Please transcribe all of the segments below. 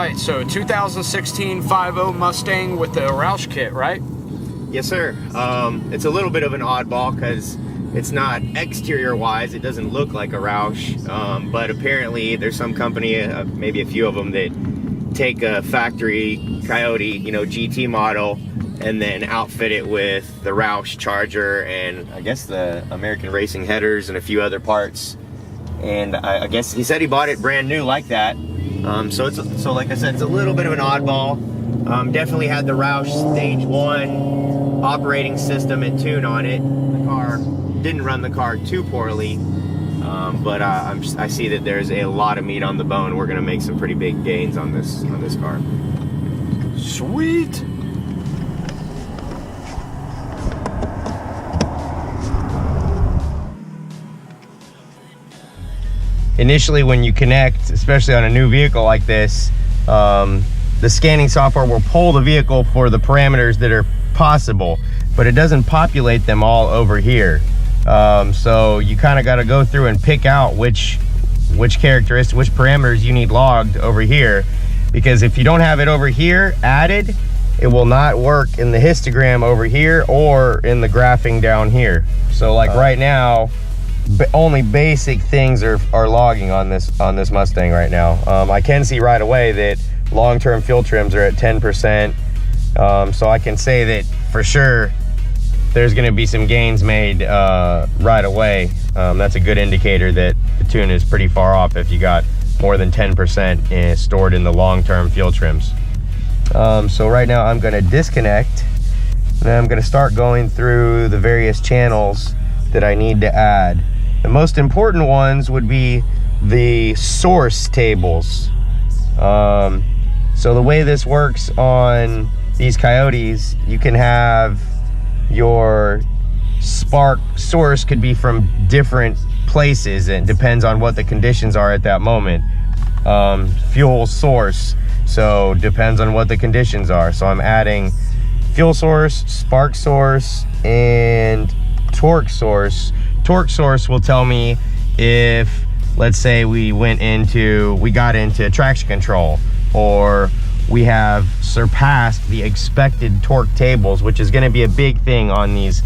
right, so 2016 5.0 Mustang with the Roush kit, right? Yes, sir. It's a little bit of an oddball because it's not exterior wise, it doesn't look like a Roush, but apparently there's some company, maybe a few of them, that take a factory Coyote, you know, GT model and then outfit it with the Roush charger and I guess the American Racing headers and a few other parts. And I guess he said he bought it brand new like that. So like I said, it's a little bit of an oddball. Definitely had the Roush Stage 1 operating system and tune on it. The car didn't run the car too poorly, but I see that there's a lot of meat on the bone. We're gonna make some pretty big gains on this car. Sweet. Initially, when you connect, especially on a new vehicle like this, the scanning software will pull the vehicle for the parameters that are possible, but it doesn't populate them all over here. So you kind of got to go through and pick out which characteristics, which parameters you need logged over here, because if you don't have it over here added, it will not work in the histogram over here or in the graphing down here. So like right now, only basic things are logging on this Mustang right now. I can see right away that long-term fuel trims are at 10%, so I can say that for sure there's going to be some gains made right away. That's a good indicator that the tune is pretty far off if you got more than 10% stored in the long-term fuel trims. So right now I'm going to disconnect and I'm going to start going through the various channels that I need to add. The most important ones would be the source tables. So the way this works on these Coyotes, you can have your spark source could be from different places, and it depends on what the conditions are at that moment. Fuel source, so depends on what the conditions are. So I'm adding fuel source, spark source, and torque source. Torque source will tell me if, let's say we got into traction control, or we have surpassed the expected torque tables, which is going to be a big thing on these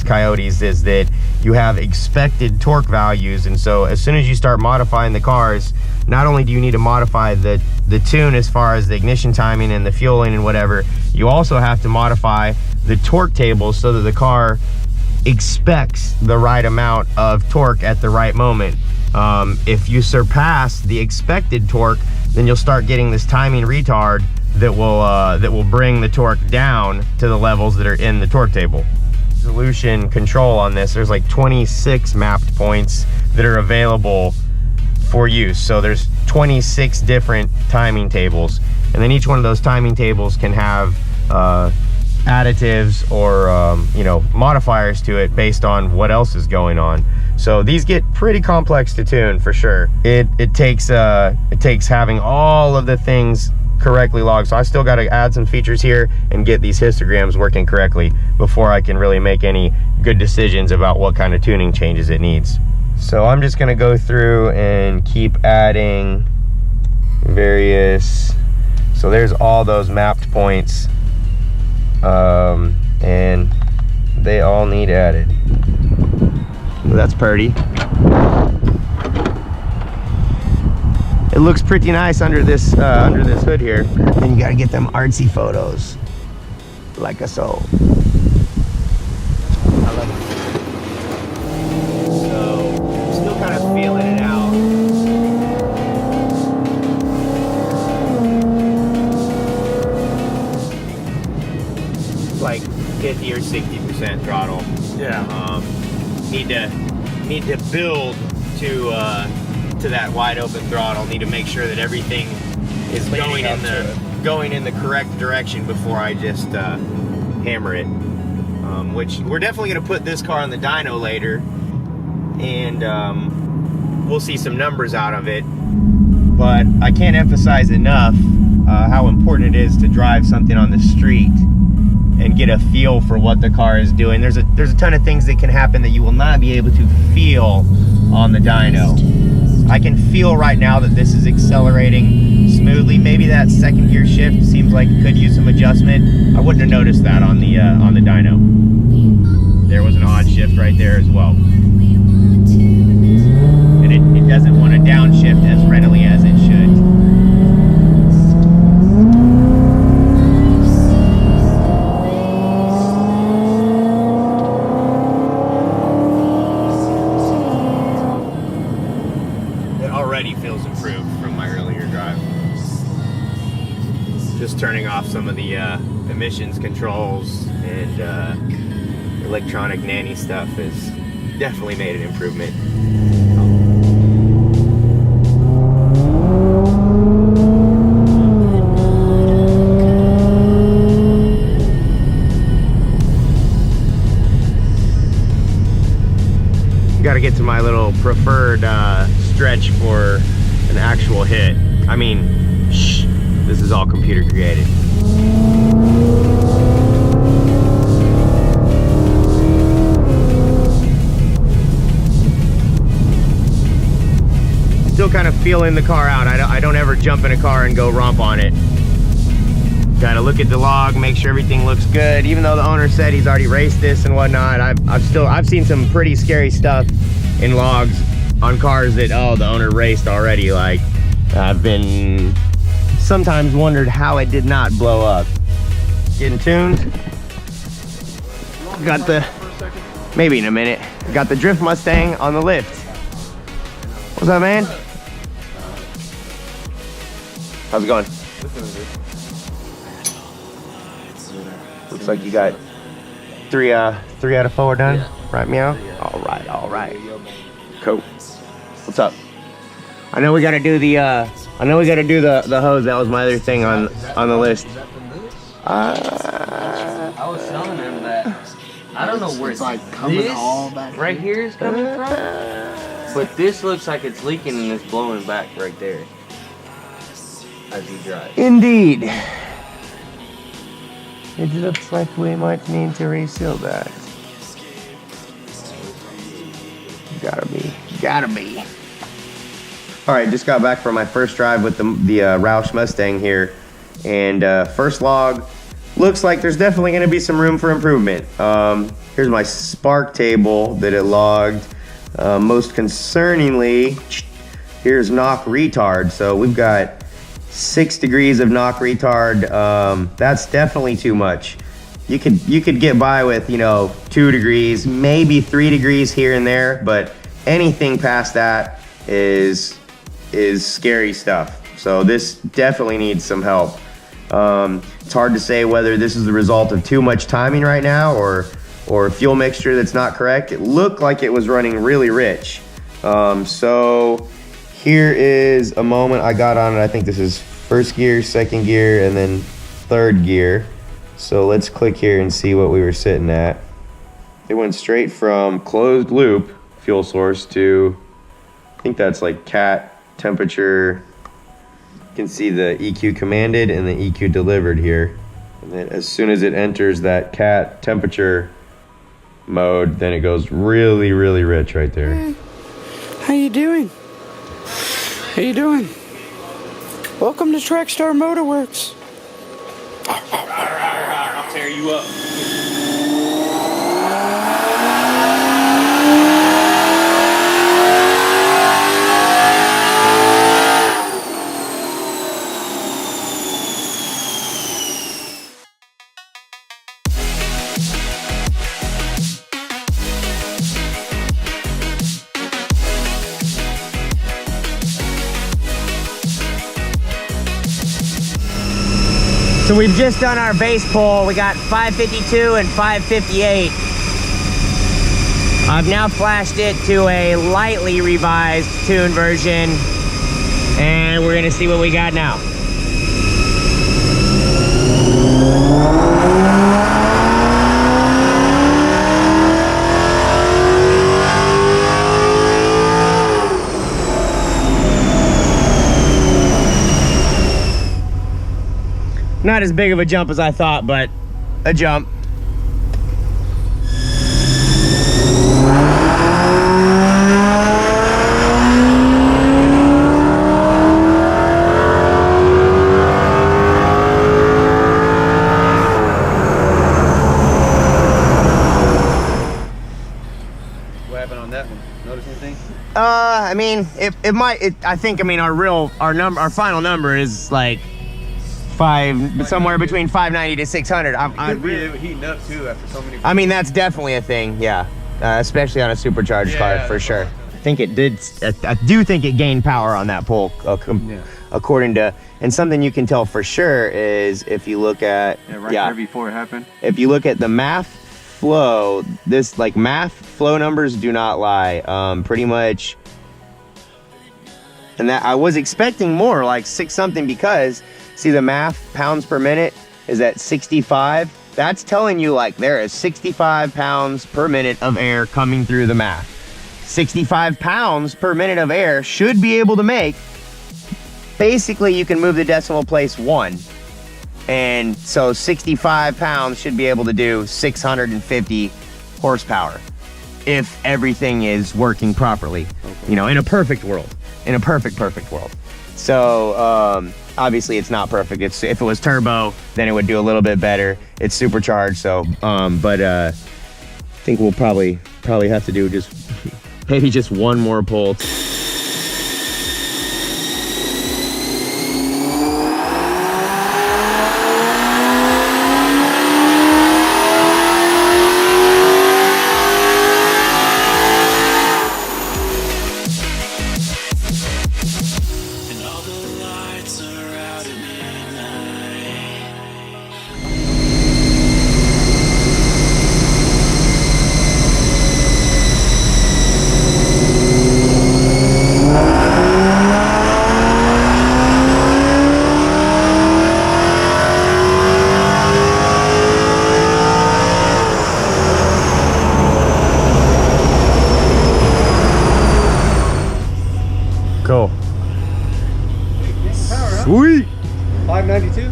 Coyotes, is that you have expected torque values. And so as soon as you start modifying the cars, not only do you need to modify the tune as far as the ignition timing and the fueling and whatever, you also have to modify the torque tables so that the car expects the right amount of torque at the right moment. If you surpass the expected torque, then you'll start getting this timing retard that will bring the torque down to the levels that are in the torque table. Resolution control on this, there's like 26 mapped points that are available for use. So there's 26 different timing tables, and then each one of those timing tables can have additives or you know, modifiers to it based on what else is going on. So these get pretty complex to tune for sure. It takes having all of the things correctly logged. So I still got to add some features here and get these histograms working correctly before I can really make any good decisions about what kind of tuning changes it needs. So I'm just going to go through and keep adding various, so there's all those mapped points, and they all need added. That's pretty. It looks pretty nice under this hood here. Then you got to get them artsy photos, like a so. I love it. So still kind of feeling it out. Like 50 or 60% throttle. Yeah. Need to build to that wide open throttle. Need to make sure that everything is going in the correct direction before I just hammer it. Which we're definitely going to put this car on the dyno later, and we'll see some numbers out of it. But I can't emphasize enough how important it is to drive something on the street and get a feel for what the car is doing. There's a ton of things that can happen that you will not be able to feel on the dyno. I can feel right now that this is accelerating smoothly. Maybe that second gear shift seems like it could use some adjustment. I wouldn't have noticed that on the dyno. There was an odd shift right there as well. And it doesn't want to downshift as readily as it should. Feels improved from my earlier drive. Just turning off some of the emissions controls and electronic nanny stuff has definitely made an improvement. Got to get to my little preferred stretch for an actual hit. I mean, shh, this is all computer created. Still kind of feeling the car out. I don't ever jump in a car and go romp on it. Gotta look at the log, make sure everything looks good. Even though the owner said he's already raced this and whatnot, I've seen some pretty scary stuff in logs on cars that, oh, the owner raced already. Like, I've been sometimes wondered how it did not blow up. Getting tuned. Got the, maybe in a minute, got the Drift Mustang on the lift. What's up, man? How's it going? Looks like you got three out of 4 done. Yeah. Right, meow? Yeah. All right. Cool. What's up? I know we gotta do the the hose. That was my other thing on the list. I was telling him that I don't know where it's like coming all back right here is coming from, but this looks like it's leaking and it's blowing back right there as you drive. Indeed. It looks like we might need to reseal that. Gotta be. All right, just got back from my first drive with the Roush Mustang here, and first log looks like there's definitely going to be some room for improvement. Here's my spark table that it logged. Most concerningly, here's knock retard. So we've got 6 degrees of knock retard. That's definitely too much. You could get by with, 2 degrees, maybe 3 degrees here and there, but anything past that is scary stuff. So this definitely needs some help. It's hard to say whether this is the result of too much timing right now or fuel mixture that's not correct. It looked like it was running really rich. So here is a moment I got on it. I think this is first gear, second gear, and then third gear. So let's click here and see what we were sitting at. It went straight from closed loop fuel source to, I think that's like cat temperature. You can see the EQ commanded and the EQ delivered here. And then as soon as it enters that cat temperature mode, then it goes really, really rich right there. How you doing? How you doing? Welcome to Trackstar Motorworks. I'll tear you up. So we've just done our base pull. We got 552 and 558. I've now flashed it to a lightly revised tune version, and we're gonna see what we got now. Not as big of a jump as I thought, but a jump. happened on that one? Notice anything? I mean, it might. I think. I mean, our final number is like somewhere between 590 to 600. It really heating up too after so many. I mean, that's definitely a thing. Yeah, especially on a supercharged car for sure. I think it did. I do think it gained power on that pole, according to. And something you can tell for sure is if you look at there before it happened. If you look at the math flow, this like math flow numbers do not lie. Pretty much. And that I was expecting more, like 6 something, because see the math pounds per minute is at 65. That's telling you like there is 65 pounds per minute of air coming through the math. 65 pounds per minute of air should be able to make. Basically, you can move the decimal place 1. And so 65 pounds should be able to do 650 horsepower if everything is working properly. Okay. You know, in a perfect world. In a perfect world. So, obviously it's not perfect. If it was turbo, then it would do a little bit better. It's supercharged, so, I think we'll probably have to do maybe just one more pull. Cool. Sweet. 592.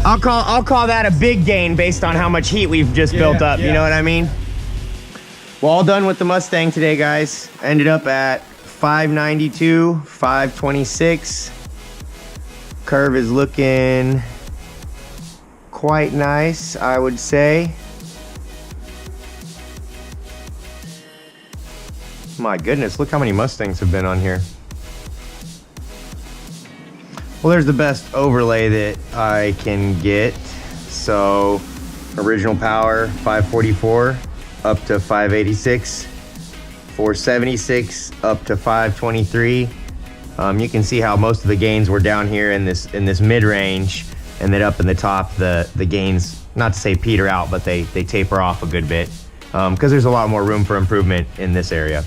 I'll call that a big gain based on how much heat we've just built up. You know what I mean? Well, all done with the Mustang today, guys. Ended up at 592, 526. Curve is looking quite nice, I would say. My goodness, look how many Mustangs have been on here. Well, there's the best overlay that I can get. So, original power, 544 up to 586, 476 up to 523. You can see how most of the gains were down here in this mid-range, and then up in the top, the gains, not to say peter out, but they taper off a good bit, because there's a lot more room for improvement in this area.